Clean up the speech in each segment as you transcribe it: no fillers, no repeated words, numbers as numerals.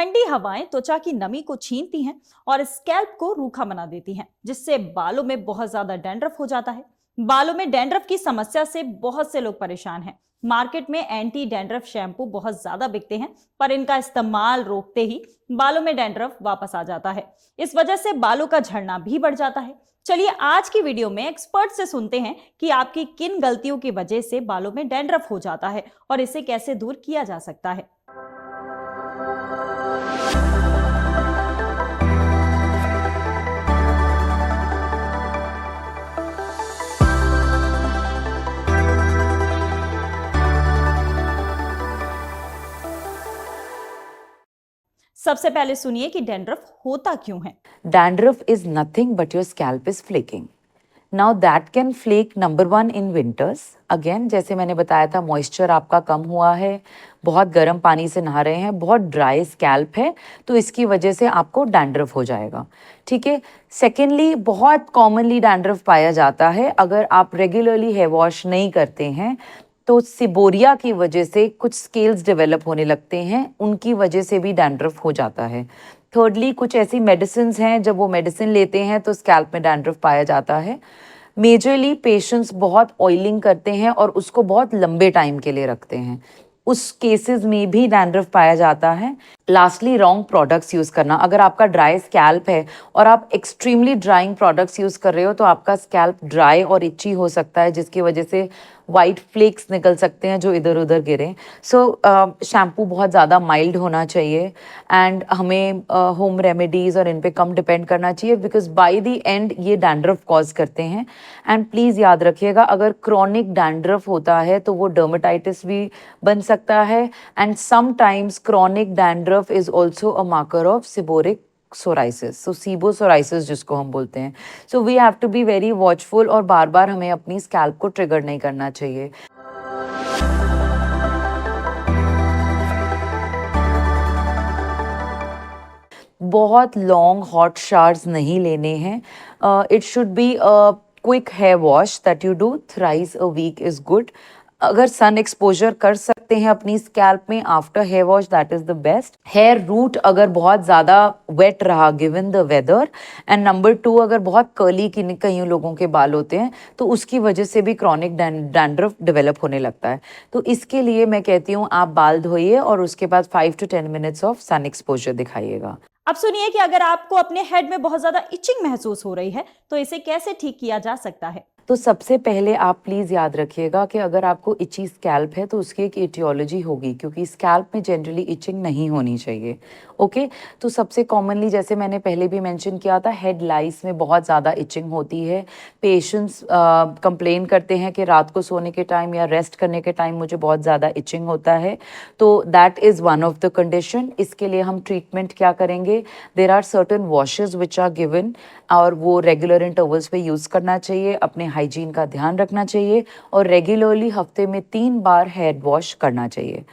ठंडी हवाएं त्वचा की नमी को छीनती हैं और स्कैल्प को रूखा बना देती हैं, जिससे बालों में बहुत ज्यादा डैंड्रफ हो जाता है। बालों में डैंड्रफ की समस्या से बहुत से लोग परेशान हैं। मार्केट में एंटी डैंड्रफ शैम्पू बहुत ज्यादा बिकते हैं, पर इनका इस्तेमाल रोकते ही बालों में डैंड्रफ वापस आ जाता है। इस वजह से बालों का झड़ना भी बढ़ जाता है। चलिए आज की वीडियो में एक्सपर्ट से सुनते हैं कि आपकी किन गलतियों की वजह से बालों में डैंड्रफ हो जाता है और इसे कैसे दूर किया जा सकता है। सबसे पहले सुनिए कि डैंड्रफ होता क्यों है। Dandruff is nothing but your scalp is flaking. Now that can flake number one in winters. Again, जैसे मैंने बताया था, मॉइस्चर आपका कम हुआ है, बहुत गर्म पानी से नहा रहे हैं, बहुत ड्राई स्कैल्प है, तो इसकी वजह से आपको डैंड्रफ हो जाएगा। ठीक है। सेकेंडली, बहुत कॉमनली डैंड्रफ पाया जाता है अगर आप रेगुलरली हेयर वॉश नहीं करते हैं, तो सिबोरिया की वजह से कुछ स्केल्स डेवलप होने लगते हैं, उनकी वजह से भी डैंड्रफ हो जाता है। थर्डली, कुछ ऐसी मेडिसिन हैं, जब वो मेडिसिन लेते हैं तो स्कैल्प में डैंड्रफ पाया जाता है। मेजरली पेशेंट्स बहुत ऑयलिंग करते हैं और उसको बहुत लंबे टाइम के लिए रखते हैं, उस केसेस में भी डैंड्रफ पाया जाता है। लास्टली, रॉन्ग प्रोडक्ट्स यूज़ करना। अगर आपका ड्राई स्कैल्प है और आप एक्सट्रीमली ड्राइंग प्रोडक्ट्स यूज़ कर रहे हो तो आपका स्कैल्प ड्राई और इची हो सकता है, जिसकी वजह से वाइट फ्लेक्स निकल सकते हैं जो इधर उधर गिरे। सो शैम्पू बहुत ज़्यादा माइल्ड होना चाहिए एंड हमें होम रेमेडीज़ और इन पे कम डिपेंड करना चाहिए, बिकॉज बाय द एंड ये डैंड्रफ कॉज करते हैं। एंड प्लीज़ याद रखिएगा, अगर क्रॉनिक डैंड्रफ होता है तो वो डर्मेटाइटिस भी बन सकता है, and sometimes chronic dandruff is also a marker of seborrheic psoriasis, so sebopsoriasis जिसको हम बोलते हैं। So we have to be very watchful और बार बार हमें अपनी स्कैल्प को ट्रिगर नहीं करना चाहिए। बहुत लॉन्ग हॉट शावर्स नहीं लेने हैं। It should be a quick hair wash that you do thrice a week is good. अगर सन एक्सपोजर कर सकते हैं अपनी स्कैल्प में after hair wash, that is the best. Hair root अगर बहुत ज़्यादा वेट रहा given the weather, and number two, अगर बहुत कर्ली कई लोगों के बाल होते हैं तो उसकी वजह से भी क्रॉनिक डैंड्रफ डेवलप होने लगता है। तो इसके लिए मैं कहती हूँ आप बाल धोइए और उसके बाद 5 to 10 minutes of sun exposure दिखाइएगा। अब सुनिए कि अगर आपको अपने हेड में बहुत ज्यादा इचिंग महसूस हो रही है तो इसे कैसे ठीक किया जा सकता है। तो सबसे पहले आप प्लीज़ याद रखिएगा कि अगर आपको इची स्कैल्प है तो उसकी एक एटियोलॉजी होगी, क्योंकि स्कैल्प में जनरली इचिंग नहीं होनी चाहिए। ओके। तो सबसे कॉमनली, जैसे मैंने पहले भी मेंशन किया था, हेड लाइस में बहुत ज़्यादा इचिंग होती है। पेशेंट्स कंप्लेन करते हैं कि रात को सोने के टाइम या रेस्ट करने के टाइम मुझे बहुत ज़्यादा इचिंग होता है, तो that is one of the condition. इसके लिए हम ट्रीटमेंट क्या करेंगे, there are certain washes which are given, और वो रेगुलर इंटरवल्स पे यूज़ करना चाहिए। अपने हाइजीन का ध्यान रखना चाहिए और रेगुलरली हफ्ते में 3 बार हेड वॉश करना चाहिए।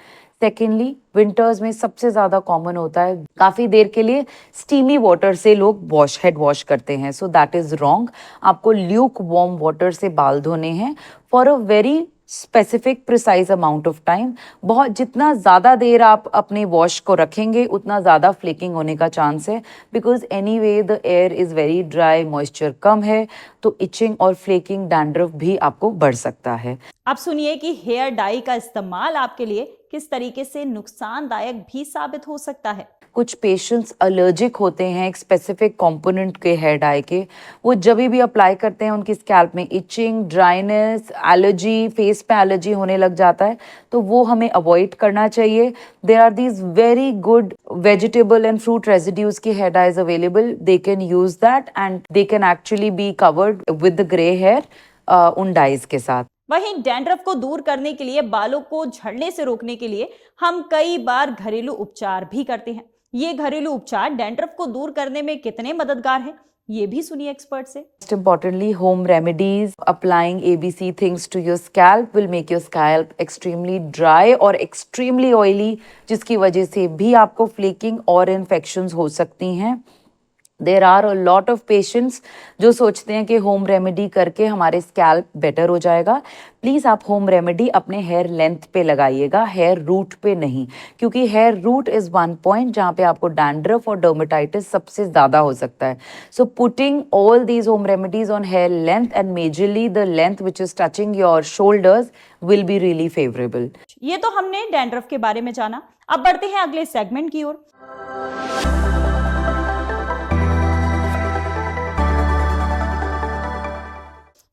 सेकेंडली, विंटर्स में सबसे ज़्यादा कॉमन होता है काफ़ी देर के लिए स्टीमी वाटर से लोग हेड वॉश करते हैं, सो दैट इज़ रॉन्ग। आपको ल्यूक वार्म वाटर से बाल धोने हैं for a very specific precise amount of time. बहुत जितना ज़्यादा देर आप अपने वॉश को रखेंगे उतना ज़्यादा फ्लेकिंग होने का चांस है, because anyway the air is very dry, moisture कम है, तो इचिंग और फ्लेकिंग डैंड्रफ भी आपको बढ़ सकता है। अब सुनिए कि हेयर डाई का इस्तेमाल आपके लिए किस तरीके से नुकसानदायक भी साबित हो सकता है। कुछ पेशेंट्स एलर्जिक होते हैं एक स्पेसिफिक कंपोनेंट के हेयर डाई के, वो जब भी अप्लाई करते हैं उनकी स्कैल्प में इचिंग, ड्राइनेस, एलर्जी, फेस पे एलर्जी होने लग जाता है, तो वो हमें अवॉइड करना चाहिए। There are these very good vegetable and fruit residues की hair dyes available, they can use that and they can actually be covered with the grey hair उन डाइज के साथ। वहीं डैंड्रफ को दूर करने के लिए, बालों को झड़ने से रोकने के लिए हम कई बार घरेलू उपचार भी करते हैं। ये घरेलू उपचार डैंड्रफ को दूर करने में कितने मददगार हैं, ये भी सुनिए एक्सपर्ट से। Most importantly, home remedies, applying ABC things to your scalp will make your scalp extremely dry और extremely oily, जिसकी वजह से भी आपको फ्लेकिंग और इन्फेक्शंस हो सकती हैं। There are a lot of patients जो सोचते हैं कि होम रेमेडी करके हमारे स्कैल्प बेटर हो जाएगा। प्लीज़ आप होम रेमेडी अपने हेयर लेंथ पे लगाइएगा, हेयर रूट पे नहीं, क्योंकि hair root is one point जहाँ पे आपको डैंड्रफ और डर्मेटाइटिस सबसे ज़्यादा हो सकता है। So putting all these home remedies on hair length and majorly the length which is touching your shoulders will be really favourable. ये तो हमने डैंड्रफ के बारे में जाना। अब बढ़ते हैं अगले सेगमेंट की ओर।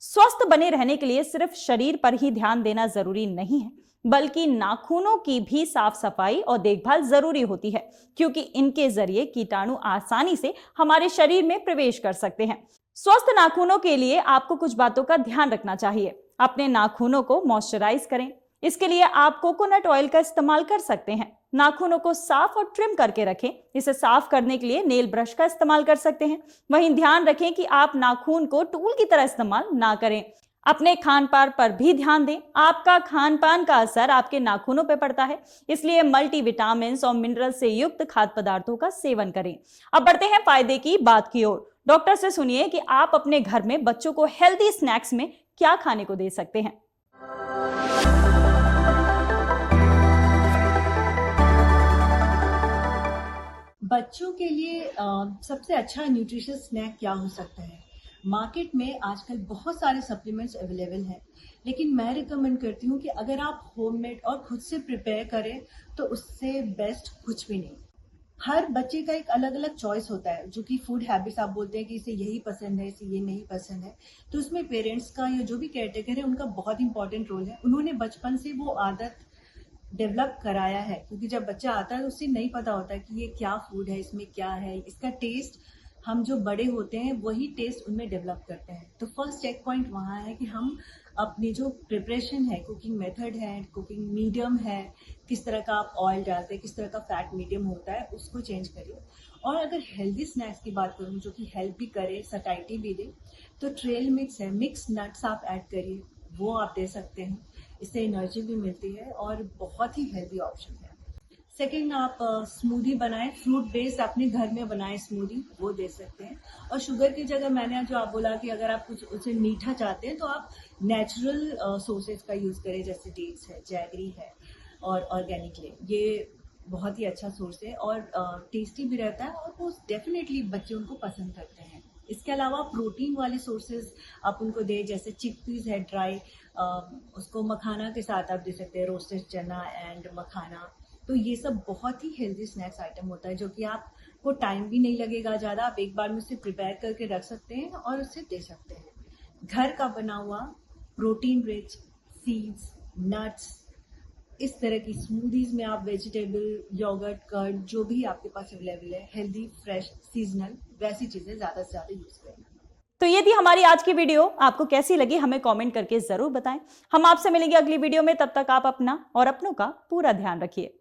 स्वस्थ बने रहने के लिए सिर्फ शरीर पर ही ध्यान देना जरूरी नहीं है, बल्कि नाखूनों की भी साफ सफाई और देखभाल जरूरी होती है, क्योंकि इनके जरिए कीटाणु आसानी से हमारे शरीर में प्रवेश कर सकते हैं। स्वस्थ नाखूनों के लिए आपको कुछ बातों का ध्यान रखना चाहिए। अपने नाखूनों को मॉइस्चराइज करें। इसके लिए आप कोकोनट ऑयल का इस्तेमाल कर सकते हैं। नाखूनों को साफ और ट्रिम करके रखें। इसे साफ करने के लिए नेल ब्रश का इस्तेमाल कर सकते हैं। वहीं ध्यान रखें कि आप नाखून को टूल की तरह इस्तेमाल ना करें। अपने खान पान पर भी ध्यान दें। आपका खान पान का असर आपके नाखूनों पर पड़ता है, इसलिए मल्टीविटामिन्स और मिनरल से युक्त खाद्य पदार्थों का सेवन करें। अब बढ़ते हैं फायदे की बात की ओर। डॉक्टर से सुनिए कि आप अपने घर में बच्चों को हेल्दी स्नैक्स में क्या खाने को दे सकते हैं। बच्चों के लिए सबसे अच्छा न्यूट्रिशियस स्नैक क्या हो सकता है? मार्केट में आजकल बहुत सारे सप्लीमेंट्स अवेलेबल हैं, लेकिन मैं रिकमेंड करती हूँ कि अगर आप होममेड और खुद से प्रिपेयर करें तो उससे बेस्ट कुछ भी नहीं। हर बच्चे का एक अलग अलग चॉइस होता है, जो कि फूड हैबिट्स आप बोलते हैं कि इसे यही पसंद है, इसे ये नहीं पसंद है। तो उसमें पेरेंट्स का या जो भी केयरटेकर है उनका बहुत इंपॉर्टेंट रोल है। उन्होंने बचपन से वो आदत डेवलप कराया है, क्योंकि जब बच्चा आता है तो उसे नहीं पता होता कि ये क्या फूड है, इसमें क्या है, इसका टेस्ट हम जो बड़े होते हैं वही टेस्ट उनमें डेवलप करते हैं। तो फर्स्ट चेक पॉइंट वहाँ है कि हम अपनी जो प्रिपरेशन है, कुकिंग मेथड है, कुकिंग मीडियम है, किस तरह का आप ऑयल डालते हैं, किस तरह का फैट मीडियम होता है, उसको चेंज करिए। और अगर हेल्दी स्नैक्स की बात करूँ जो कि हेल्प भी करे, सटाइटी भी दे, तो ट्रेल मिक्स है, मिक्स नट्स आप ऐड करिए, वो आप दे सकते हैं। इससे एनर्जी भी मिलती है और बहुत ही हेल्दी ऑप्शन है। सेकेंड, आप स्मूदी बनाएं, फ्रूट बेस्ड अपने घर में बनाएं स्मूदी, वो दे सकते हैं। और शुगर की जगह मैंने जो आप बोला कि अगर आप कुछ उसे मीठा चाहते हैं तो आप नेचुरल सोर्सेज का यूज़ करें, जैसे डेट्स है, जैगरी है और ऑर्गेनिक ले, ये बहुत ही अच्छा सोर्स है और टेस्टी भी रहता है और वो डेफिनेटली बच्चे उनको पसंद करते हैं। इसके अलावा प्रोटीन वाले सोर्सेज आप उनको दें, जैसे चिकपीस है ड्राई, उसको मखाना के साथ आप दे सकते हैं, रोस्टेड चना एंड मखाना। तो ये सब बहुत ही हेल्दी स्नैक्स आइटम होता है, जो कि आपको टाइम भी नहीं लगेगा ज़्यादा। आप एक बार में उसे प्रिपेयर करके रख सकते हैं और उसे दे सकते हैं। घर का बना हुआ प्रोटीन रिच सीड्स, नट्स, इस तरह की स्मूदीज में आप वेजिटेबल, योगर्ट, कर्ड, जो भी आपके पास अवेलेबल है, हेल्दी, फ्रेश, सीजनल, वैसी चीज़ें ज़्यादा से ज़्यादा यूज़ करें। तो ये थी हमारी आज की वीडियो। आपको कैसी लगी हमें कमेंट करके जरूर बताएं। हम आपसे मिलेंगे अगली वीडियो में। तब तक आप अपना और अपनों का पूरा ध्यान रखिए।